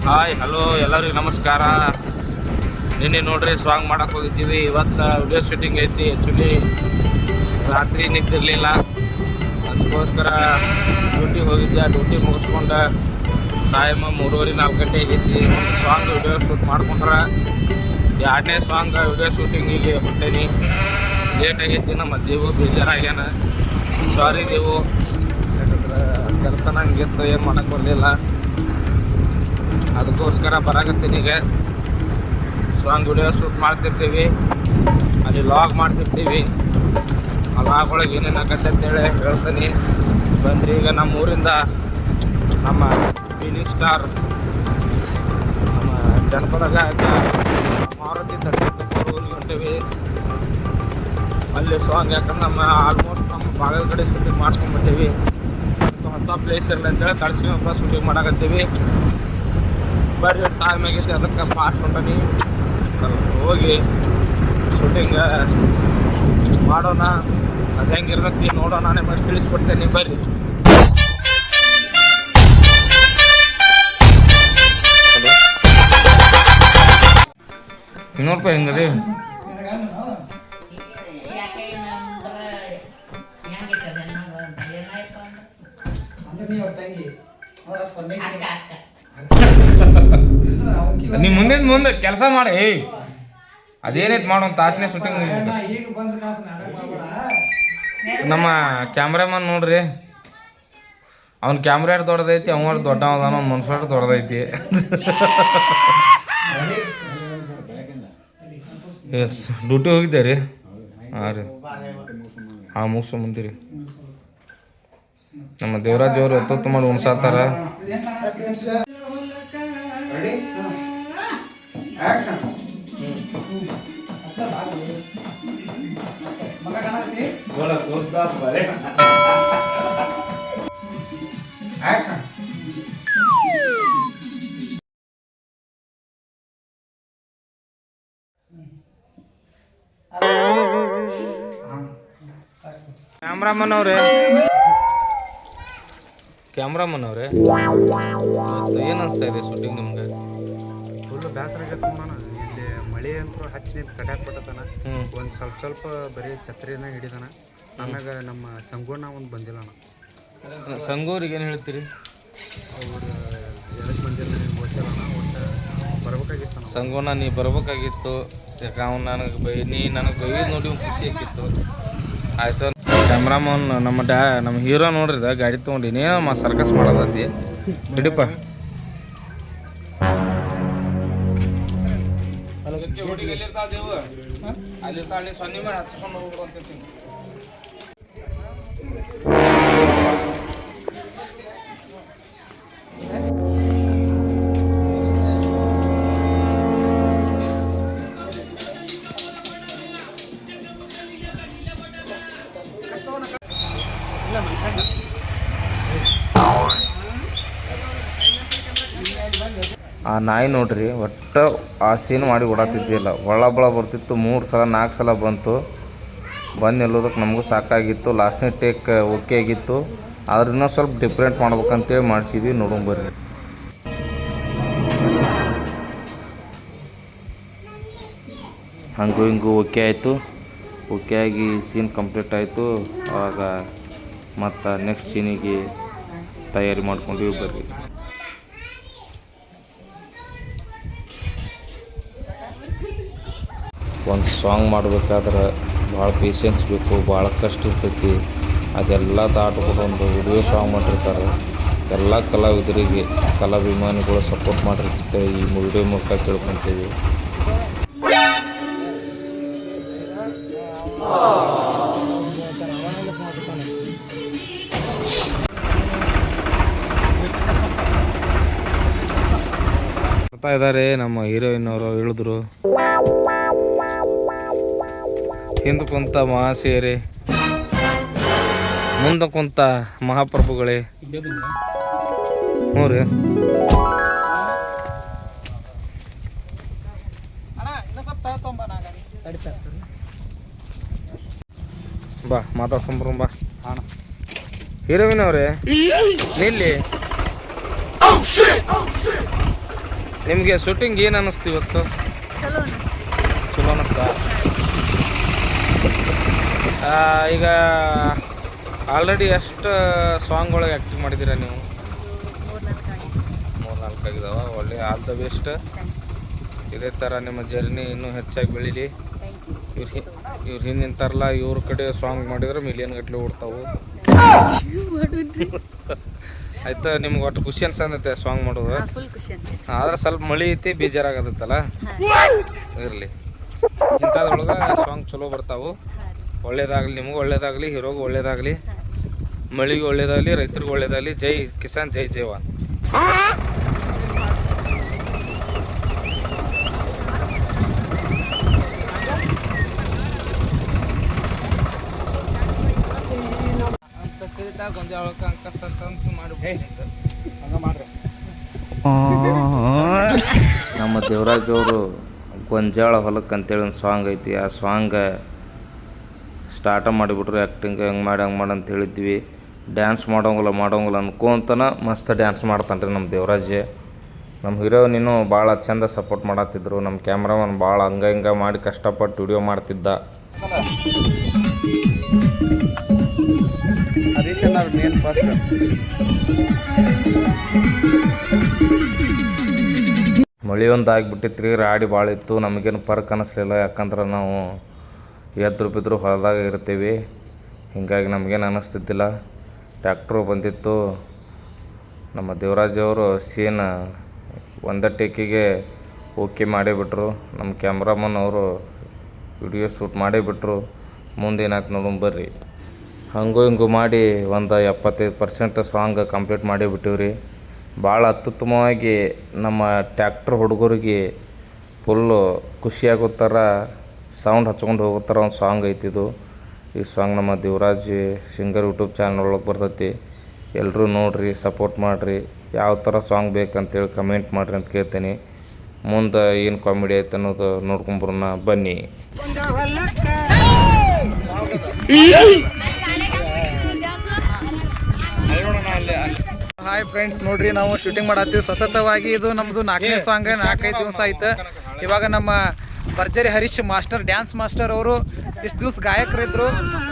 Hi hello ಎಲ್ಲರಿಗೂ ನಮಸ್ಕಾರ. ನಿನ್ನೆ ನೋಡ್ರಿ ಸಾಂಗ್ ಮಾಡಕ್ಕೆ ಹೋಗಿದ್ದೀವಿ. ಇವತ್ತು ವಿಡಿಯೋ ಶೂಟಿಂಗ್ ಐತಿ. ಆ್ಯಕ್ಚುಲಿ ರಾತ್ರಿ ನಿಂತಿರಲಿಲ್ಲ, ಅದಕ್ಕೋಸ್ಕರ ಡ್ಯೂಟಿ ಹೋಗಿದ್ದೆ. ಡ್ಯೂಟಿ ಮುಗಿಸ್ಕೊಂಡು ಟೈಮ್ 3:30-4 ಗಂಟೆ ಆಗೈತಿ. ಒಂದು ಸಾಂಗ್ ವಿಡಿಯೋ ಶೂಟ್ ಮಾಡ್ಕೊಂಡ್ರೆ 2ನೇ ಸಾಂಗ್ ವಿಡಿಯೋ ಶೂಟಿಂಗಿಗೆ ಹೊಂಟೇನಿ. ಲೇಟ್ ಆಗೈತಿ. ನಮ್ಮ ದೇವು ಬೇಜಾರಾಗ್ಯಾನ. ಸಾರಿ ದೇವು, ಯಾಕಂದ್ರೆ ಕೆಲಸ ನಂಗಿತ್ತು, ಏನು ಮಾಡೋಕ್ಕೆ ಬರಲಿಲ್ಲ. ಅದಕ್ಕೋಸ್ಕರ ಬರಾಕತ್ತೀನಿ. ಈಗ ಸಾಂಗ್ ವಿಡಿಯೋ ಶೂಟ್ ಮಾಡ್ತಿರ್ತೀವಿ, ಅಲ್ಲಿ ಲಾಗ್ ಮಾಡ್ತಿರ್ತೀವಿ. ಆ ಲಾಗ್ ಒಳಗೆ ಏನೇನು ಆಗತ್ತೆ ಅಂತೇಳಿ ಹೇಳ್ತೀನಿ. ಬಂದ್ರಿ ಈಗ ನಮ್ಮ ಊರಿಂದ ನಮ್ಮ ಫೀಲಿಂಗ್ ಸ್ಟಾರ್, ನಮ್ಮ ಜನಪದ ಗಾಯಕ ಮಾರುತಿ ದರ್ಶಕರು ಊರಿಗೆ ಹೊಂಟೀವಿ. ಅಲ್ಲಿ ಸಾಂಗ್ ಯಾಕಂದ್ರೆ ನಮ್ಮ ಆಲ್ಮೋಸ್ಟ್ ನಮ್ಮ ಭಾಗದ ಕಡೆ ಶೂಟಿಂಗ್ ಮಾಡ್ಕೊಂಡ್ಬರ್ತೀವಿ. ಹೊಸ ಪ್ಲೇಸ್ ಇಲ್ಲ ಅಂತೇಳಿ ತಡ್ಸ್ಕೊಂಡ ಶೂಟಿಂಗ್ ಮಾಡಾಕತ್ತೀವಿ. ಬರ್ರಿ, ಟೈಮ್ ಆಗೈತಿ, ಅದಕ್ಕೆ ಫಾಸ್ಟ್ ಹೊಂಟನಿ. ಸ್ವಲ್ಪ ಹೋಗಿ ಶೂಟಿಂಗ್ ಮಾಡೋಣ. ಅದು ಹೆಂಗಿರ್ತೈತಿ ನೋಡೋಣ, ನಿಮಗೆ ತಿಳಿಸ್ಕೊಡ್ತೇನೆ. ಬರ್ರಿ. 200 ರೂಪಾಯಿ ಹೆಂಗ್ರಿ? ನೀವು ಮುಂದೆ ಕೆಲಸ ಮಾಡಿ. ಅದೇನೈತೆ ಮಾಡೋ ತಾಸನೇ ಶೂಟಿಂಗ್. ನಮ್ಮ ಕ್ಯಾಮ್ರಾಮನ್ ನೋಡ್ರಿ, ಅವ್ನ ಕ್ಯಾಮ್ರಾ ದೊಡ್ಡದೈತಿ, ಅವನು ದೊಡ್ಡವದಾನ, ಅವ್ನ ಮನ್ಸು ದೊಡ್ಡದೈತಿ. ಡ್ಯೂಟಿ ಹೋಗಿದ್ದೆ ರೀ. ಹಾಂ ರೀ, ಹಾಂ ಮುಗಿಸ್ಕೊಂಬಂತೀರಿ. ನಮ್ಮ ದೇವರಾಜ್ ಅವರು ಎತ್ತೊತ್ತು ಮಾಡಿ ಉಣ್ಸಾತಾರ. ಕ್ಯಾಮ್ರಾಮನ್ ಅವ್ರೆ ಏನು ಅನಿಸ್ತಾ ಇದೆ ಶೂಟಿಂಗ್ ನಿಮ್ಗೆ? ಫುಲ್ ಬೇಸರ ಆಗೈತೆ ನೋಡೋಣ. ಇಲ್ಲಿ ಮಳೆ ಅಂತೂ ಹಚ್ಚಿ ನಿಂತು ಕಟ್ಟಾಕ್ಬಿಟ್ಟತನ. ಒಂದು ಸ್ವಲ್ಪ ಬರೀ ಛತ್ರಿನ ಹಿಡಿದಾನ. ನನಗೆ ನಮ್ಮ ಸಂಗೋಣ ಒಂದು ಬಂದಿಲ್ಲ ಅಣ್ಣ. ಸಂಗೋರಿಗೆ ಏನು ಹೇಳ್ತೀರಿ? ಅವ್ರು ಎದಕ್ಕೆ ಬಂದಿಲ್ಲ ನೀನು ಗೊತ್ತಿಲ್ಲ ಅಣ್ಣ. ಒಟ್ಟು ಬರ್ಬೇಕಾಗಿತ್ತು. ಸಂಗೋಣ ನೀ ಬರ್ಬೇಕಾಗಿತ್ತು. ಯಾಕೆ ಅವ್ನು ನನಗೆ ನನಗೆ ಬೈದು ನೋಡಿ ಒಂದು ಖುಷಿ ಆಗಿತ್ತು. ಆಯಿತು. ಕ್ಯಾಮ್ರಾಮನ್ ನಮ್ಮ ಹೀರೋ ನೋಡ್ರಿ, ಗಾಡಿ ತೊಗೊಂಡು ಇನ್ನೇನು ಸರ್ಕಸ್ ಮಾಡೋದತಿ. ಹಿಡಿಪ ಹುಡುಗಿ ಎಲ್ಲಿರ್ತಾವ ದೇವು, ಅಲ್ಲಿರ್ತಾವ. ಅಲ್ಲಿ ಸೊನ್ನೆ ಮೇಲೆ ಹಚ್ಕೊಂಡು ಹೋಗ್ರು ಅಂತಿರ್ತೀನಿ. ಆ ನಾಯಿ ನೋಡ್ರಿ, ಒಟ್ಟು ಆ ಸೀನ್ ಮಾಡಿ ಓಡಾತಿದ್ದಿಲ್ಲ. ಒಳ ಬರ್ತಿತ್ತು. 3 ಸಲ 4 ಸಲ ಬಂತು. ಬಂದು ನಿಲ್ಲೋದಕ್ಕೆ ನಮಗೂ ಸಾಕಾಗಿತ್ತು. ಲಾಸ್ಟ್ನೇ ಟೇಕ್ ಓಕೆ ಆಗಿತ್ತು. ಆದ್ರೆ ಇನ್ನೂ ಸ್ವಲ್ಪ ಡಿಫ್ರೆಂಟ್ ಮಾಡ್ಬೇಕಂತೇಳಿ ಮಾಡಿಸಿದ್ವಿ. ನೋಡೋಂಬರ್ರಿ. ಹಂಗೂ ಹಿಂಗೂ ಓಕೆ ಆಯಿತು. ಓಕೆ ಆಗಿ ಸೀನ್ ಕಂಪ್ಲೀಟ್ ಆಯಿತು. ಆವಾಗ ಮತ್ತು ನೆಕ್ಸ್ಟ್ ಸೀನಿಗೆ ತಯಾರಿ ಮಾಡ್ಕೊಂಡ್ವಿ. ಬರ್ರಿ. ಒಂದು ಸಾಂಗ್ ಮಾಡಬೇಕಾದ್ರೆ ಭಾಳ ಪೇಷನ್ಸ್ ಬೇಕು, ಭಾಳ ಕಷ್ಟ ಇರ್ತೈತಿ. ಅದೆಲ್ಲ ದಾಟ್ಕೊಂಡು ಒಂದು ವಿಡಿಯೋ ಸಾಂಗ್ ಮಾಡಿರ್ತಾರೆ. ಎಲ್ಲ ಕಲಾವಿದರಿಗೆ, ಕಲಾಭಿಮಾನಿಗಳು ಸಪೋರ್ಟ್ ಮಾಡಿರ್ತೈತೆ ಈ ವಿಡಿಯೋ ಮೂಲಕ ತಿಳ್ಕೊತೀವಿ. ಬರ್ತಾ ಇದ್ದಾರೆ ನಮ್ಮ ಹೀರೋಯಿನ್ ಅವರು. ಹೇಳಿದ್ರು ಹಿಂದೆ ಕುಂತ ಮಹಾಶಯರೇ, ಮುಂದೆ ಕುಂತ ಮಹಾಪ್ರಭುಗಳೇ. ಹ್ಞೂ ರೀ. ಬಾ ಮಾತಾಡ್ಸಂಬ್ರ ಬಾ. ಹೀರೋಯಿನ್ ಅವರೇ ನಿಲ್ಲಿ. ನಿಮಗೆ ಶೂಟಿಂಗ್ ಏನು ಅನ್ನಿಸ್ತು ಇವತ್ತು? ಚಲೋ ಚಲೋ ಅನ್ನಿಸ್ತಾ? ಈಗ ಆಲ್ರೆಡಿ ಎಷ್ಟು ಸಾಂಗ್ ಒಳಗೆ ಆ್ಯಕ್ಟಿಂಗ್ ಮಾಡಿದ್ದೀರಾ ನೀವು? 3-4 ಆಗಿದಾವ. ಒಳ್ಳೆ ಆಲ್ ದ ಬೆಸ್ಟ್. ಇದೇ ಥರ ನಿಮ್ಮ ಜರ್ನಿ ಇನ್ನೂ ಹೆಚ್ಚಾಗಿ ಬೆಳೀಲಿ. ಇವ್ರು ಹಿಂದೆ ನಿಂತಾರಲ್ಲ, ಇವ್ರ ಕಡೆ ಸಾಂಗ್ ಮಾಡಿದ್ರೆ ಮಿಲಿಯನ್ ಗಟ್ಟಲೆ ಓಡ್ತಾವು. ಆಯ್ತಾ? ನಿಮ್ಗೆ ಒಟ್ಟು ಖುಷಿ ಅನ್ಸಂದೈತೆ ಸಾಂಗ್ ಮಾಡೋದು? ಆದ್ರೆ ಸ್ವಲ್ಪ ಮಳೆ ಐತಿ, ಬೇಜಾರಾಗತ್ತಲ್ಲ. ಇರಲಿ, ಇಂಥದ್ರೊಳಗೆ ಸಾಂಗ್ ಚಲೋ ಬರ್ತಾವು. ಒಳ್ಳೇದಾಗಲಿ, ನಿಮಗೂ ಒಳ್ಳೇದಾಗಲಿ, ಹೀರೋಗೂ ಒಳ್ಳೇದಾಗಲಿ, ಮಳೆಗೂ ಒಳ್ಳೇದಾಗಲಿ, ರೈತರಿಗೂ ಒಳ್ಳೇದಾಗಲಿ. ಜೈ ಕಿಸಾನ್, ಜೈ ಜವಾನ್. ನಮ್ಮ ದೇವರಾಜ್ ಅವರು ಗೊಂಜಾಳ ಹೊಲಕ್ಕೆ ಅಂತೇಳಿ ಒಂದು ಸಾಂಗ್ ಐತಿ. ಆ ಸಾಂಗ್ ಸ್ಟಾರ್ಟ ಮಾಡಿಬಿಟ್ರು. ಆ್ಯಕ್ಟಿಂಗ್ ಹೆಂಗೆ ಮಾಡಿ ಅಂತ ಹೇಳಿದ್ವಿ. ಡ್ಯಾನ್ಸ್ ಮಾಡೋಂಗಿಲ್ಲ ಅನ್ಕೊಂತನ ಮಸ್ತ್ ಡ್ಯಾನ್ಸ್ ಮಾಡ್ತಾನೆ ರೀ ನಮ್ಮ ದೇವರಾಜ್. ನಮ್ಮ ಹೀರೋಯಿನ್ ಇನ್ನೂ ಭಾಳ ಚಂದ ಸಪೋರ್ಟ್ ಮಾಡತ್ತಿದ್ರು. ನಮ್ಮ ಕ್ಯಾಮ್ರಾಮನ್ ಭಾಳ ಹಿಂಗೆ ಮಾಡಿ ಕಷ್ಟಪಟ್ಟು ವಿಡಿಯೋ ಮಾಡ್ತಿದ್ದ. ಮಳೆ ಒಂದು ಆಗಿಬಿಟ್ಟಿತ್ತು ರೀ. ರಾಡಿ ಭಾಳ ಇತ್ತು. ನಮಗೇನು ಪರ್ಕ್ ಅನ್ನಿಸ್ಲಿಲ್ಲ, ಯಾಕಂದ್ರೆ ನಾವು ಎದ್ರು ಬಿದ್ರು ಹೊಲದಾಗ ಇರ್ತೀವಿ. ಹೀಗಾಗಿ ನಮಗೇನು ಅನ್ನಿಸ್ತಿದ್ದಿಲ್ಲ. ಟ್ಯಾಕ್ಟ್ರು ಬಂದಿತ್ತು. ನಮ್ಮ ದೇವರಾಜ್ ಅವರು ಸೀನ್ ಒಂದೇ ಟೇಕಿಗೆ ಓಕೆ ಮಾಡಿಬಿಟ್ರು. ನಮ್ಮ ಕ್ಯಾಮ್ರಾಮನ್ ಅವರು ವಿಡಿಯೋ ಶೂಟ್ ಮಾಡಿಬಿಟ್ರು. ಮುಂದೇನಾಯ್ತು ನೋಡೋಣ ಬರ್ರಿ. ಹಂಗೂ ಹಿಂಗೂ ಮಾಡಿ ಒಂದು 75% ಸಾಂಗ್ ಕಂಪ್ಲೀಟ್ ಮಾಡಿಬಿಟ್ಟಿವಿ ರೀ. ಭಾಳ ಅತ್ಯುತ್ತಮವಾಗಿ ನಮ್ಮ ಟ್ಯಾಕ್ಟ್ರ್ ಹುಡುಗರಿಗೆ ಫುಲ್ಲು ಖುಷಿಯಾಗೋ ಥರ ಸೌಂಡ್ ಹಚ್ಕೊಂಡು ಹೋಗೋ ಥರ ಒಂದು ಸಾಂಗ್ ಐತಿದು. ಈ ಸಾಂಗ್ ನಮ್ಮ ದೇವರಾಜ್ ಸಿಂಗರ್ ಯೂಟ್ಯೂಬ್ ಚಾನಲ್ ಒಳಗೆ ಬರ್ತೈತಿ. ಎಲ್ಲರೂ ನೋಡಿರಿ, ಸಪೋರ್ಟ್ ಮಾಡಿರಿ. ಯಾವ ಥರ ಸಾಂಗ್ ಬೇಕಂತೇಳಿ ಕಮೆಂಟ್ ಮಾಡಿರಿ ಅಂತ ಕೇಳ್ತೀನಿ. ಮುಂದೆ ಏನು ಕಾಮಿಡಿ ಐತೆ ಅನ್ನೋದು ನೋಡ್ಕೊಂಬರೋಣ ಬನ್ನಿ. ಹಾಯ್ ಫ್ರೆಂಡ್ಸ್, ನೋಡ್ರಿ ನಾವು ಶೂಟಿಂಗ್ ಮಾಡತ್ತೀವಿ ಸತತವಾಗಿ. ಇದು ನಮ್ಮದು 4ನೇ ಸಾಂಗ್. 4-5 ದಿವಸ ಆಯ್ತು. ಇವಾಗ ನಮ್ಮ ಭರ್ಜರಿ ಹರೀಶ್ ಮಾಸ್ಟರ್, ಡ್ಯಾನ್ಸ್ ಮಾಸ್ಟರ್ ಅವರು ಇಷ್ಟು ದಿವಸ ಗಾಯಕರಿದ್ದರು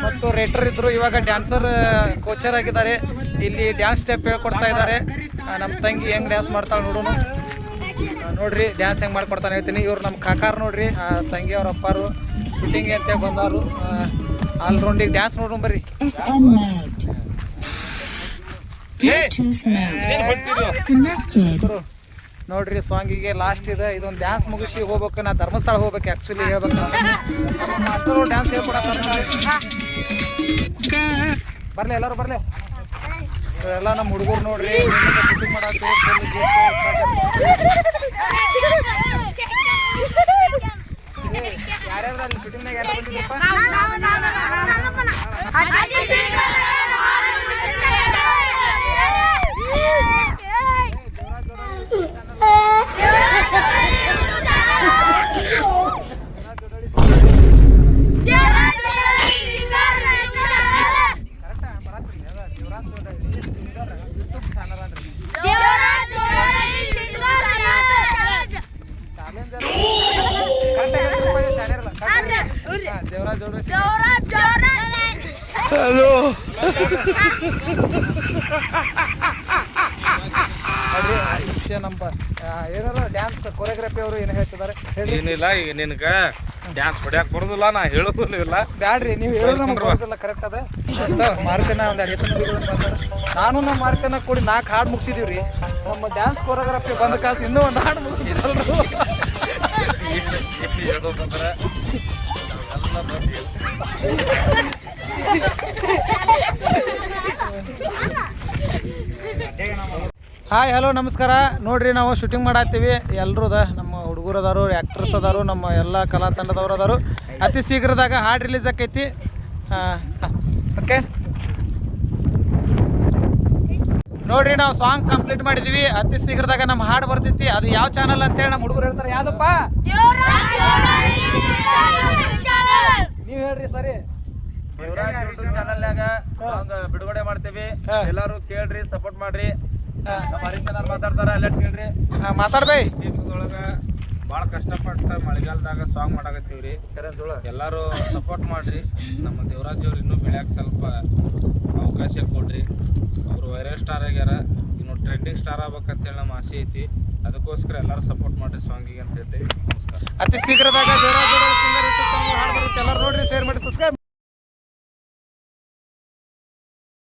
ಮತ್ತು ರೇಟರ್ ಇದ್ದರು. ಇವಾಗ ಡ್ಯಾನ್ಸರ್ ಕೋಚರ್ ಆಗಿದ್ದಾರೆ. ಇಲ್ಲಿ ಡ್ಯಾನ್ಸ್ ಸ್ಟೆಪ್ ಹೇಳ್ಕೊಡ್ತಾ ಇದ್ದಾರೆ. ನಮ್ಮ ತಂಗಿ ಹೆಂಗೆ ಡ್ಯಾನ್ಸ್ ಮಾಡ್ತಾಳೆ ನೋಡೋಣ. ನೋಡ್ರಿ ಡ್ಯಾನ್ಸ್ ಹೆಂಗೆ ಮಾಡ್ಕೊಡ್ತಾನೆ ಹೇಳ್ತೀನಿ. ಇವ್ರು ನಮ್ಮ ಕಾಕಾರ ನೋಡ್ರಿ, ತಂಗಿ ಅವ್ರ ಅಪ್ಪಾರು ಶೂಟಿಂಗ್ ಅಂತೇಳಿ ಬಂದವರು. ಆಲ್ರೌಂಡಿಗೆ ಡ್ಯಾನ್ಸ್ ನೋಡೋಣ ಬರ್ರಿ. ನೋಡ್ರಿ ಸಾಂಗಿಗೆ ಲಾಸ್ಟ್ ಇದೆ. ಇದೊಂದು ಡ್ಯಾನ್ಸ್ ಮುಗಿಸಿ ಹೋಗ್ಬೇಕು. ನಾ ಧರ್ಮಸ್ಥಳ ಹೋಗ್ಬೇಕು ಆ್ಯಕ್ಚುಲಿ ಹೇಳ್ಬೇಕು. ನಮ್ಮ ಮಾಸ್ತರು ಡ್ಯಾನ್ಸ್ ಹೇಳ್ಕೊಡಕ್ಕೆ ಬರ್ಲಿ, ಎಲ್ಲರೂ ಬರ್ಲಿ. ಎಲ್ಲ ನಮ್ಮ ಹುಡುಗರು ನೋಡ್ರಿ ಶೂಟಿಂಗ್ ಮಾಡಕ್ಕೆ ಯಾರ್ಯಾರು ಅಲ್ಲಿ ಶೂಟಿಂಗ್ನಾಗ ಯಾರು ಬಂದಿದ್ದಪ್ಪ? ನಮ್ಮ ಏನಾರ ಡ್ಯಾನ್ಸ್ ಕೊರಿಯೋಗ್ರಫಿ ಅವರು ಏನು ಹೇಳ್ತಿದ್ದಾರೆ? ಏನಿಲ್ಲ, ಈಗ ನಿನಗೆ ಡ್ಯಾನ್ಸ್ ಹೊಡ್ಯಾಕ ಬರೋದಿಲ್ಲ, ನಾ ಹೇಳೋದಿಲ್ಲ ಇಲ್ಲ. ಬ್ಯಾಡ್ರಿ, ನೀವು ಹೇಳೋದು ನಮ್ಗೆ ಬರೋದಿಲ್ಲ. ಕರೆಕ್ಟ್ ಅದ. ಮಾರುತನ ಒಂದು 2 ನಾನು ನಮ್ಮ ಮಾರುತನ ಕೂಡಿ 4 ಹಾಡು ಮುಗಿಸಿದೀವಿ ರೀ. ನಮ್ಮ ಡ್ಯಾನ್ಸ್ ಕೊರಿಯೋಗ್ರಫಿ ಬಂದ ಕಾಸು ಇನ್ನೂ ಒಂದು ಹಾಡು ಮುಗಿಸಿದ್ರು. ಹೇಳೋದಂದ್ರೆ ಹಾಯ್, ಹಲೋ, ನಮಸ್ಕಾರ. ನೋಡ್ರಿ ನಾವು ಶೂಟಿಂಗ್ ಮಾಡತ್ತೀವಿ. ಎಲ್ಲರೂ ನಮ್ಮ ಹುಡುಗರು ಅದಾರು, ಆ್ಯಕ್ಟ್ರಸ್ ಅದಾರು, ನಮ್ಮ ಎಲ್ಲ ಕಲಾ ತಂಡದವ್ರು ಅದಾರು. ಅತಿ ಶೀಘ್ರದಾಗ ಹಾಡು ರಿಲೀಸ್ ಆಕೈತಿ. ಓಕೆ ನೋಡ್ರಿ, ನಾವು ಸಾಂಗ್ ಕಂಪ್ಲೀಟ್ ಮಾಡಿದ್ದೀವಿ. ಅತಿ ಶೀಘ್ರದಾಗ ನಮ್ಮ ಹಾಡು ಬರ್ತೈತಿ. ಅದು ಯಾವ ಚಾನಲ್ ಅಂತೇಳಿ ನಮ್ಮ ಹುಡುಗರು ಹೇಳ್ತಾರೆ. ಯಾವ್ದಪ್ಪ ನೀವು ಹೇಳ್ರಿ. ಸರಿ, ಚಾನಲ್ನಾಗ ಸಾಂಗ್ ಬಿಡುಗಡೆ ಮಾಡ್ತೀವಿ. ಎಲ್ಲರೂ ಕೇಳ್ರಿ, ಸಪೋರ್ಟ್ ಮಾಡ್ರಿ. ಮಾತಾಡ್ಬೇ ಕ್ಷೇತ್ರದೊಳಗೆ ಭಾಳ ಕಷ್ಟಪಟ್ಟು ಮಳೆಗಾಲದಾಗ ಸಾಂಗ್ ಮಾಡಾಕತ್ತೀವ್ರಿ. ಎಲ್ಲರೂ ಸಪೋರ್ಟ್ ಮಾಡಿರಿ. ನಮ್ಮ ದೇವರಾಜ್ ಅವ್ರು ಇನ್ನೂ ಬೆಳ್ಯಾಕೆ ಸ್ವಲ್ಪ ಅವಕಾಶ ಕೊಡ್ರಿ. ಅವರು ವೈರಲ್ ಸ್ಟಾರ್ ಆಗ್ಯಾರ, ಇನ್ನು ಟ್ರೆಂಡಿಂಗ್ ಸ್ಟಾರ್ ಆಗ್ಬೇಕಂತೇಳಿ ನಮ್ಮ ಆಸೆ ಐತಿ. ಅದಕ್ಕೋಸ್ಕರ ಎಲ್ಲರೂ ಸಪೋರ್ಟ್ ಮಾಡಿರಿ ಸಾಂಗಿಗೆ ಅಂತ ಹೇಳ್ತೀವಿ. ನಮಸ್ಕಾರ. ಅತಿ ಶೀಘ್ರದಾಗ ದೇವರಾಜ್ ಸಿಂಗರ್ ಯೂಟ್ಯೂಬ್ ಚಾನಲ್ ಹಾಡು ಬರುತ್ತೆ. ಎಲ್ಲರೂ ನೋಡ್ರಿ, ಶೇರ್ ಮಾಡಿ, ಸಬ್ಸ್ಕ್ರೈಬ್